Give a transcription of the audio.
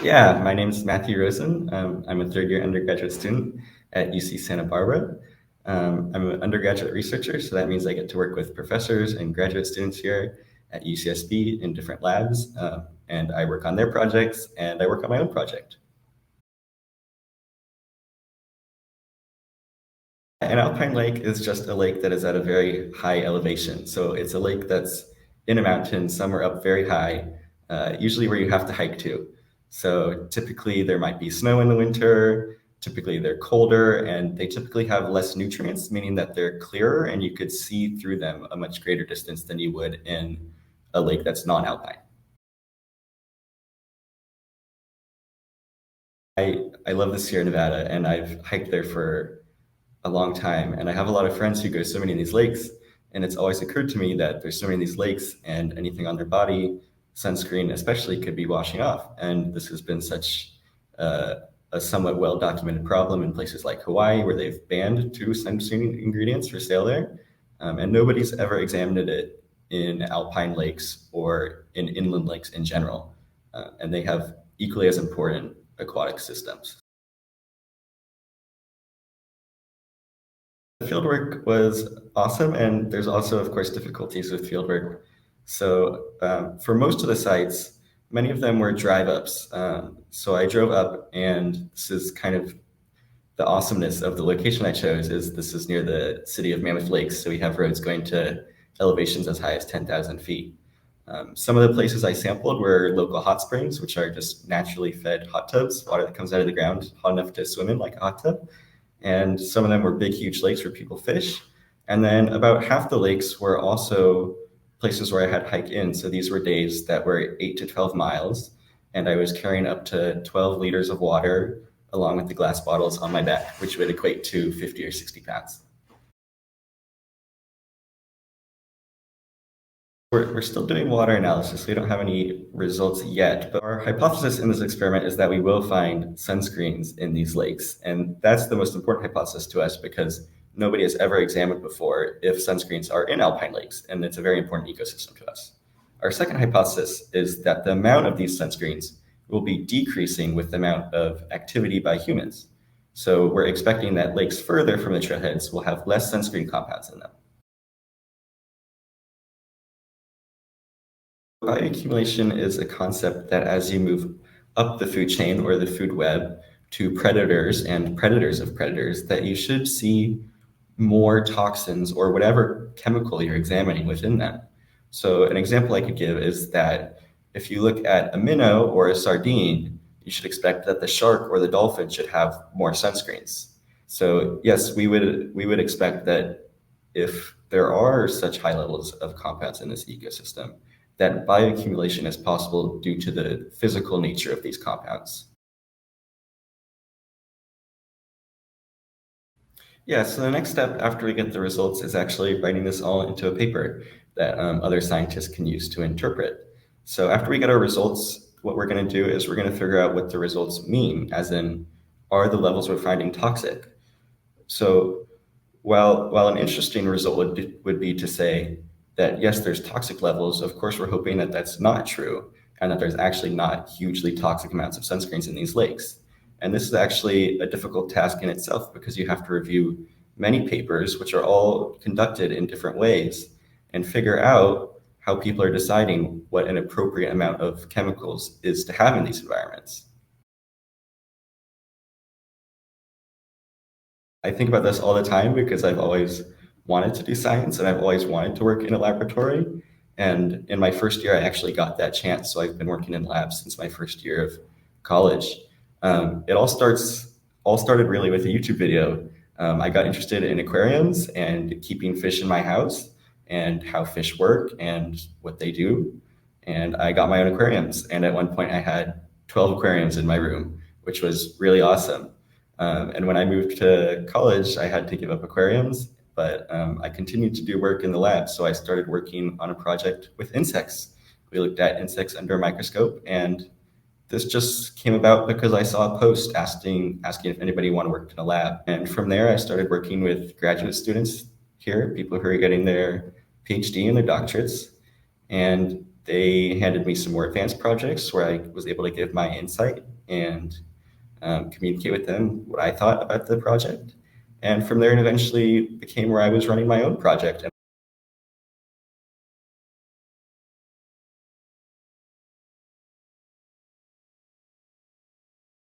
Yeah, my name is Matthew Rosen. I'm a third year undergraduate student at UC Santa Barbara. I'm an undergraduate researcher, so that means I get to work with professors and graduate students here at UCSB in different labs, and I work on their projects and I work on my own project. An alpine lake is just a lake that is at a very high elevation. So it's a lake that's in a mountain somewhere up very high, usually where you have to hike to. So typically there might be snow in the winter, typically they're colder, and they typically have less nutrients, meaning that they're clearer and you could see through them a much greater distance than you would in a lake that's non-alpine. I love the Sierra Nevada and I've hiked there for a long time. And I have a lot of friends who go swimming in these lakes. And it's always occurred to me that they're swimming in these lakes and anything on their body, sunscreen especially, could be washing off. And this has been such a somewhat well documented problem in places like Hawaii, where they've banned two sunscreen ingredients for sale there. And nobody's ever examined it in alpine lakes or in inland lakes in general. And they have equally as important aquatic systems. Fieldwork was awesome, and there's also, of course, difficulties with fieldwork. So for most of the sites, many of them were drive ups. So I drove up, and this is kind of the awesomeness of the location I chose. Is this is near the city of Mammoth Lakes, so we have roads going to elevations as high as 10,000 feet. Some of the places I sampled were local hot springs, which are just naturally fed hot tubs, water that comes out of the ground, hot enough to swim in like a hot tub. And some of them were big, huge lakes where people fish. And then about half the lakes were also places where I had hike in. So these were days that were 8 to 12 miles. And I was carrying up to 12 liters of water along with the glass bottles on my back, which would equate to 50 or 60 pounds. We're still doing water analysis. We don't have any results yet, but our hypothesis in this experiment is that we will find sunscreens in these lakes. And that's the most important hypothesis to us because nobody has ever examined before if sunscreens are in alpine lakes, and it's a very important ecosystem to us. Our second hypothesis is that the amount of these sunscreens will be decreasing with the amount of activity by humans. So we're expecting that lakes further from the trailheads will have less sunscreen compounds in them. Bioaccumulation is a concept that as you move up the food chain or the food web to predators and predators of predators, that you should see more toxins or whatever chemical you're examining within them. So an example I could give is that if you look at a minnow or a sardine, you should expect that the shark or the dolphin should have more sunscreens. So yes, we would expect that if there are such high levels of compounds in this ecosystem, that bioaccumulation is possible due to the physical nature of these compounds. Yeah, so the next step after we get the results is actually writing this all into a paper that other scientists can use to interpret. So after we get our results, what we're going to do is we're going to figure out what the results mean, as in, are the levels we're finding toxic? So while an interesting result would be to say that yes, there's toxic levels, of course, we're hoping that that's not true and that there's actually not hugely toxic amounts of sunscreens in these lakes. And this is actually a difficult task in itself because you have to review many papers, which are all conducted in different ways, and figure out how people are deciding what an appropriate amount of chemicals is to have in these environments. I think about this all the time because I've always wanted to do science and I've always wanted to work in a laboratory. And in my first year, I actually got that chance. So I've been working in labs since my first year of college. It all started really with a YouTube video. I got interested in aquariums and keeping fish in my house and how fish work and what they do. And I got my own aquariums. And at one point, I had 12 aquariums in my room, which was really awesome. And when I moved to college, I had to give up aquariums, but I continued to do work in the lab. So I started working on a project with insects. We looked at insects under a microscope, and this just came about because I saw a post asking if anybody wanted to work in a lab. And from there, I started working with graduate students here, people who are getting their PhD and their doctorates. And they handed me some more advanced projects where I was able to give my insight and communicate with them what I thought about the project. And from there, it eventually became where I was running my own project.